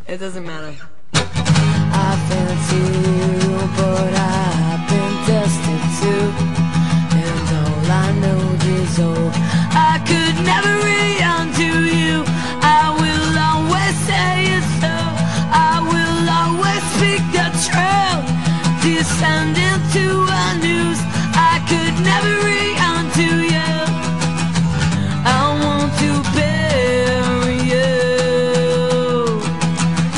It doesn't matter. I fancy you, but I've been tested too. And all I know is oh, I could never undo you. I will always say it so. I will always speak the truth. Descending to a news, I could never undo you. I want to bury you.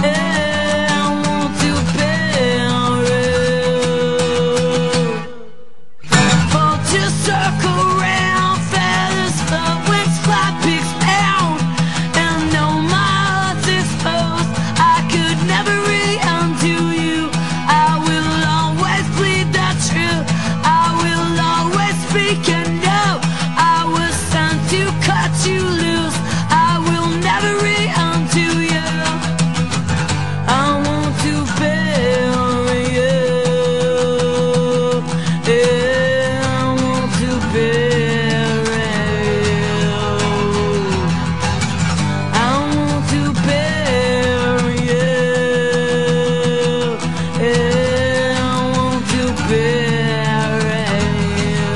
Yeah, I want to bury you. Vultures circle round, feathers float, wings fly, pigs pound, and though my heart's exposed, I could never undo you. I will always bleed the truth. I will always speak and know I was sent to cut you loose. I will never undo you. I want to bury you. Yeah, I want to bury you. I want to bury you. Yeah, I want to bury you.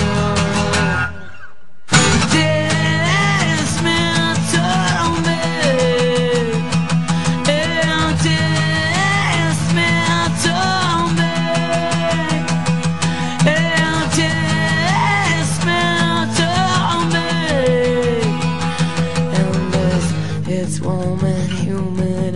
Dismantle me. Yeah, dismantle me. Yeah, dismantle me. And it's warm and humid